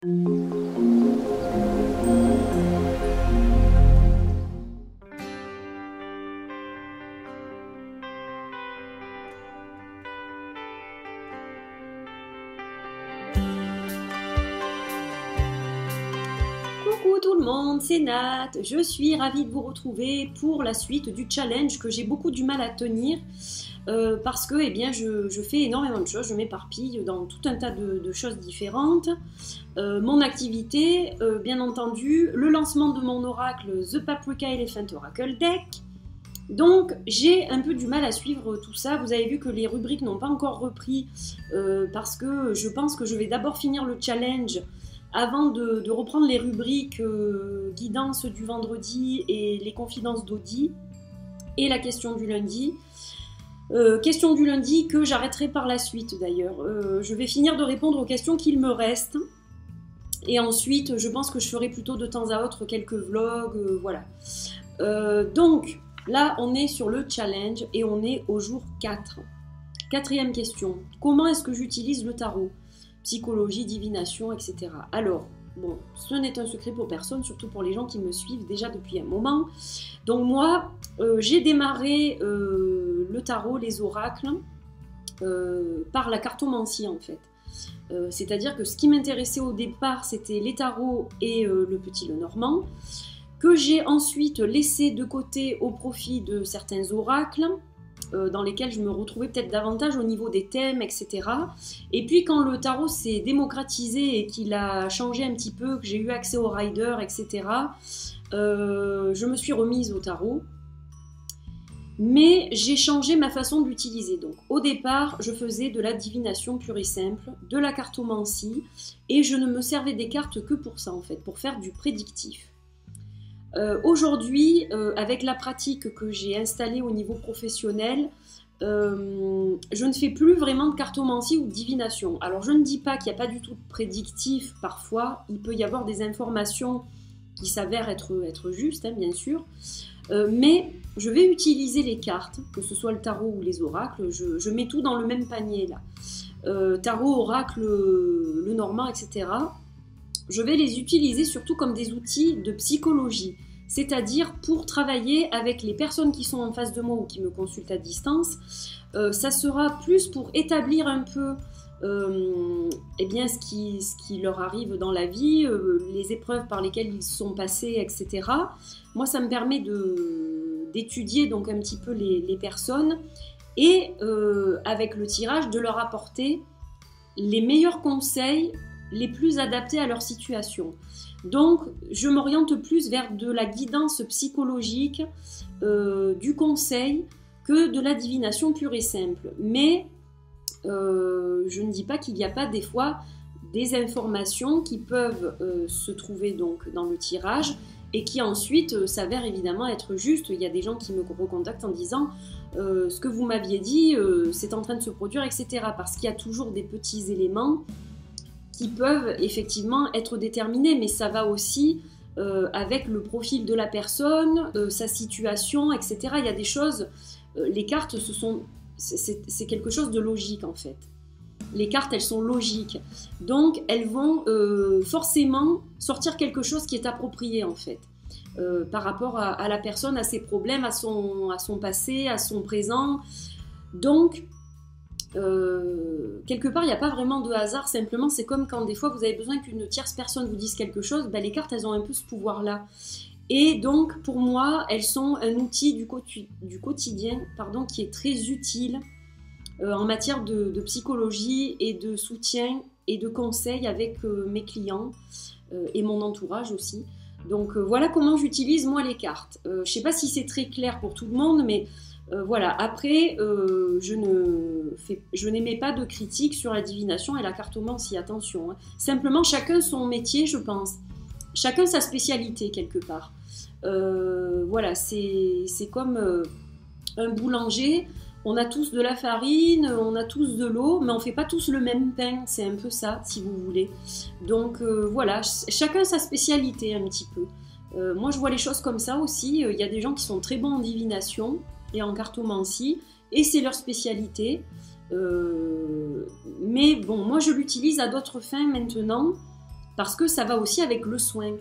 Coucou tout le monde, c'est Nat. Je suis ravie de vous retrouver pour la suite du challenge que j'ai beaucoup du mal à tenir parce que je fais énormément de choses, je m'éparpille dans tout un tas de choses différentes. Mon activité, bien entendu, le lancement de mon oracle The Paprika Elephant Oracle Deck. Donc j'ai un peu du mal à suivre tout ça. Vous avez vu que les rubriques n'ont pas encore repris parce que je pense que je vais d'abord finir le challenge avant de reprendre les rubriques guidance du vendredi et les confidences d'Audi et la question du lundi. Question du lundi que j'arrêterai par la suite d'ailleurs. Je vais finir de répondre aux questions qu'il me reste. Et ensuite, je pense que je ferai plutôt de temps à autre quelques vlogs, voilà. Donc, là, on est sur le challenge et on est au jour 4. Quatrième question. Comment est-ce que j'utilise le tarot ? Psychologie, divination, etc. Alors, bon, ce n'est un secret pour personne, surtout pour les gens qui me suivent déjà depuis un moment. Donc moi, j'ai démarré le tarot, les oracles, par la cartomancie en fait. C'est-à-dire que ce qui m'intéressait au départ, c'était les tarots et le petit Lenormand, que j'ai ensuite laissé de côté au profit de certains oracles, dans lesquels je me retrouvais peut-être davantage au niveau des thèmes, etc. Et puis quand le tarot s'est démocratisé et qu'il a changé un petit peu, que j'ai eu accès aux riders, etc., je me suis remise au tarot. Mais j'ai changé ma façon de l'utiliser. Donc au départ, je faisais de la divination pure et simple, de la cartomancie, et je ne me servais des cartes que pour ça en fait, pour faire du prédictif. Aujourd'hui, avec la pratique que j'ai installée au niveau professionnel, je ne fais plus vraiment de cartomancie ou de divination. Alors je ne dis pas qu'il n'y a pas du tout de prédictif parfois, il peut y avoir des informations qui s'avèrent être justes, hein, bien sûr, mais je vais utiliser les cartes, que ce soit le tarot ou les oracles, je mets tout dans le même panier là. Tarot, oracle, le normand, etc. Je vais les utiliser surtout comme des outils de psychologie, c'est-à-dire pour travailler avec les personnes qui sont en face de moi ou qui me consultent à distance. Ça sera plus pour établir un peu ce qui leur arrive dans la vie, les épreuves par lesquelles ils sont passés, etc. Moi, ça me permet d'étudier donc un petit peu les personnes et avec le tirage, de leur apporter les meilleurs conseils les plus adaptés à leur situation. Donc, je m'oriente plus vers de la guidance psychologique, du conseil, que de la divination pure et simple. Mais je ne dis pas qu'il n'y a pas des fois des informations qui peuvent se trouver donc dans le tirage et qui ensuite s'avèrent évidemment être justes. Il y a des gens qui me recontactent en disant ce que vous m'aviez dit, c'est en train de se produire, etc. Parce qu'il y a toujours des petits éléments qui peuvent effectivement être déterminés, mais ça va aussi avec le profil de la personne, sa situation, etc. Il y a des choses, les cartes, c'est quelque chose de logique en fait. Les cartes, elles sont logiques, donc elles vont forcément sortir quelque chose qui est approprié en fait, par rapport à la personne, à ses problèmes, à son passé, à son présent. Donc, quelque part, il n'y a pas vraiment de hasard, simplement c'est comme quand des fois vous avez besoin qu'une tierce personne vous dise quelque chose, ben, les cartes elles ont un peu ce pouvoir-là. Et donc pour moi, elles sont un outil du quotidien qui est très utile en matière de psychologie et de soutien et de conseils avec mes clients et mon entourage aussi. Donc voilà comment j'utilise moi les cartes. Je ne sais pas si c'est très clair pour tout le monde, mais voilà. Après, je n'émets pas de critiques sur la divination et la cartomancie, attention. Hein. Simplement, chacun son métier, je pense. Chacun sa spécialité, quelque part. Voilà, c'est comme un boulanger. On a tous de la farine, on a tous de l'eau, mais on ne fait pas tous le même pain. C'est un peu ça, si vous voulez. Donc voilà, chacun sa spécialité un petit peu. Moi, je vois les choses comme ça aussi. Il y a des gens qui sont très bons en divination et en cartomancie, et c'est leur spécialité. Mais bon, moi, je l'utilise à d'autres fins maintenant. parce que ça va aussi avec le soin.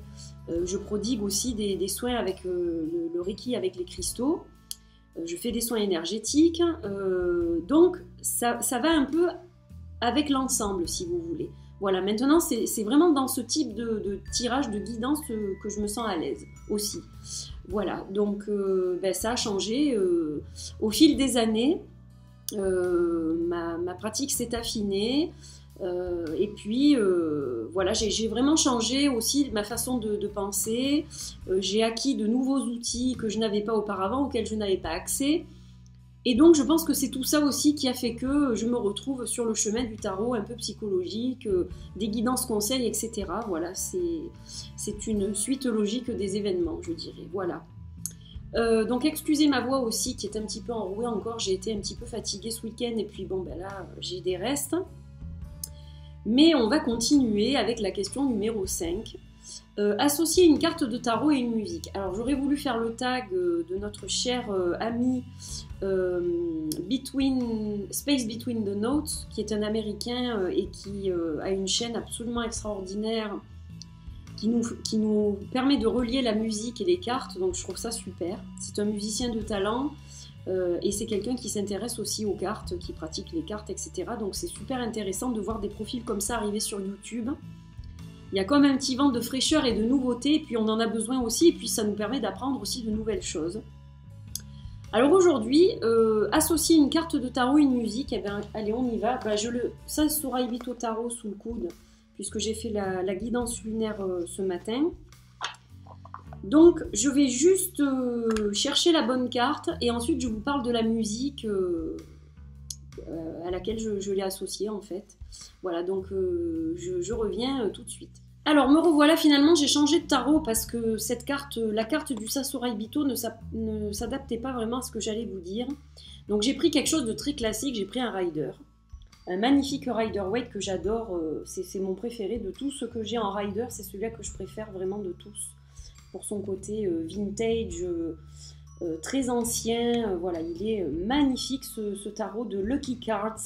Je prodigue aussi des soins avec le Reiki, avec les cristaux. Je fais des soins énergétiques. Donc, ça va un peu avec l'ensemble, si vous voulez. Voilà, maintenant, c'est vraiment dans ce type de tirage, de guidance que je me sens à l'aise aussi. Voilà, donc ça a changé au fil des années. Ma pratique s'est affinée. Et puis, voilà, j'ai vraiment changé aussi ma façon de penser. J'ai acquis de nouveaux outils que je n'avais pas auparavant, auxquels je n'avais pas accès. Et donc, je pense que c'est tout ça aussi qui a fait que je me retrouve sur le chemin du tarot un peu psychologique, des guidances conseils, etc. Voilà, c'est une suite logique des événements, je dirais. Voilà. Donc, excusez ma voix aussi qui est un petit peu enrouée encore. J'ai été un petit peu fatiguée ce week-end et puis bon, ben là, j'ai des restes. Mais on va continuer avec la question numéro 5. Associer une carte de tarot et une musique. Alors j'aurais voulu faire le tag de notre cher ami Space Between the Notes, qui est un Américain et qui a une chaîne absolument extraordinaire qui nous permet de relier la musique et les cartes, donc je trouve ça super. C'est un musicien de talent. Et c'est quelqu'un qui s'intéresse aussi aux cartes, qui pratique les cartes, etc. Donc c'est super intéressant de voir des profils comme ça arriver sur YouTube. Il y a comme un petit vent de fraîcheur et de nouveauté, et puis on en a besoin aussi, et puis ça nous permet d'apprendre aussi de nouvelles choses. Alors aujourd'hui, associer une carte de tarot et une musique, eh bien, allez, on y va. Ben, ça sera Ibito Tarot sous le coude, puisque j'ai fait la guidance lunaire ce matin. Donc, je vais juste chercher la bonne carte et ensuite je vous parle de la musique à laquelle je l'ai associée en fait. Voilà, donc je reviens tout de suite. Alors, me revoilà finalement, j'ai changé de tarot parce que cette carte, la carte du Sasorai Bito ne s'adaptait pas vraiment à ce que j'allais vous dire. Donc, j'ai pris quelque chose de très classique, j'ai pris un Rider. Un magnifique Rider-Waite que j'adore, c'est mon préféré de tout ce que j'ai en Rider, c'est celui-là que je préfère vraiment de tous. Pour son côté vintage, très ancien. Voilà, il est magnifique ce tarot de Lucky Cards.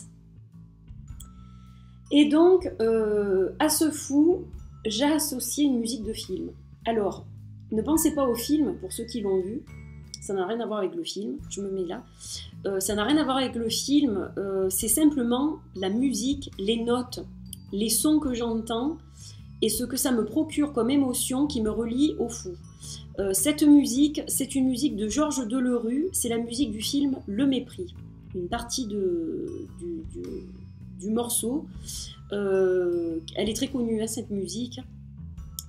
Et donc, à ce fou, j'ai associé une musique de film. Alors, ne pensez pas au film, pour ceux qui l'ont vu. Ça n'a rien à voir avec le film, je me mets là. Ça n'a rien à voir avec le film, c'est simplement la musique, les notes, les sons que j'entends, et ce que ça me procure comme émotion qui me relie au fou. Cette musique, c'est une musique de Georges Delerue, c'est la musique du film Le Mépris, une partie du morceau. Elle est très connue, hein, cette musique.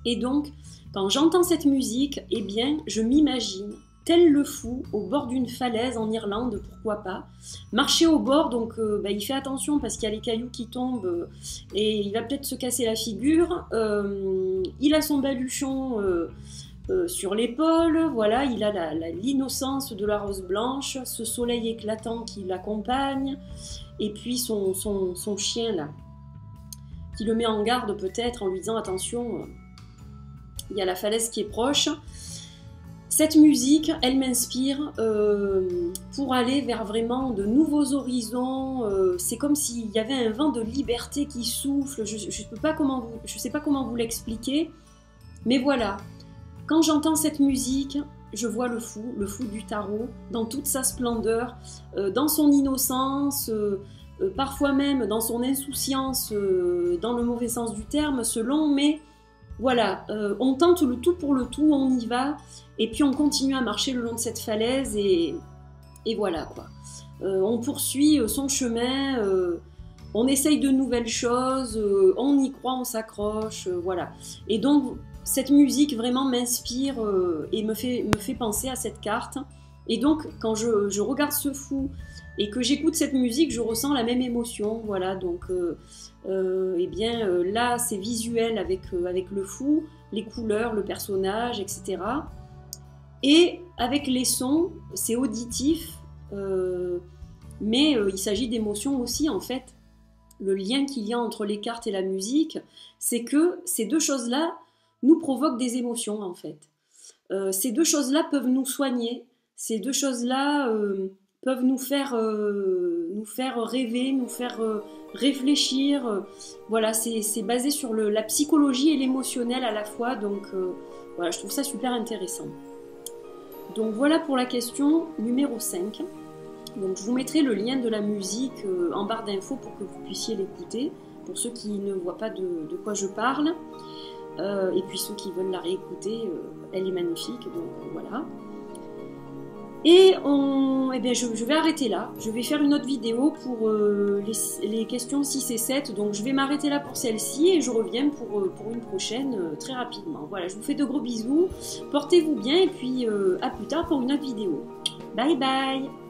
Et donc, quand j'entends cette musique, eh bien, je m'imagine tel le fou, au bord d'une falaise en Irlande, pourquoi pas. Marcher au bord, donc il fait attention parce qu'il y a les cailloux qui tombent et il va peut-être se casser la figure. Il a son baluchon sur l'épaule, voilà, il a l'innocence de la rose blanche, ce soleil éclatant qui l'accompagne, et puis son chien là, qui le met en garde peut-être en lui disant attention, il y a la falaise qui est proche. Cette musique, elle m'inspire pour aller vers vraiment de nouveaux horizons. C'est comme s'il y avait un vent de liberté qui souffle. Je ne sais pas comment vous l'expliquer, mais voilà. Quand j'entends cette musique, je vois le fou du tarot, dans toute sa splendeur, dans son innocence, parfois même dans son insouciance, dans le mauvais sens du terme, selon, mais voilà, on tente le tout pour le tout, on y va. Et puis on continue à marcher le long de cette falaise et voilà quoi. On poursuit son chemin, on essaye de nouvelles choses, on y croit, on s'accroche, voilà. Et donc cette musique vraiment m'inspire et me fait penser à cette carte. Et donc quand je regarde ce fou et que j'écoute cette musique, je ressens la même émotion, voilà. Donc là c'est visuel avec le fou, les couleurs, le personnage, etc. Et avec les sons, c'est auditif, mais il s'agit d'émotions aussi en fait. Le lien qu'il y a entre les cartes et la musique, c'est que ces deux choses-là nous provoquent des émotions en fait. Ces deux choses-là peuvent nous soigner, ces deux choses-là peuvent nous faire rêver, nous faire réfléchir. Voilà, c'est basé sur la psychologie et l'émotionnel à la fois, donc voilà, je trouve ça super intéressant. Donc voilà pour la question numéro 5. Donc je vous mettrai le lien de la musique en barre d'infos pour que vous puissiez l'écouter, pour ceux qui ne voient pas de quoi je parle. Et puis ceux qui veulent la réécouter, elle est magnifique, donc voilà. Et eh bien, je vais arrêter là. Je vais faire une autre vidéo pour les questions 6 et 7. Donc je vais m'arrêter là pour celle-ci et je reviens pour une prochaine très rapidement. Voilà, je vous fais de gros bisous. Portez-vous bien et puis à plus tard pour une autre vidéo. Bye bye!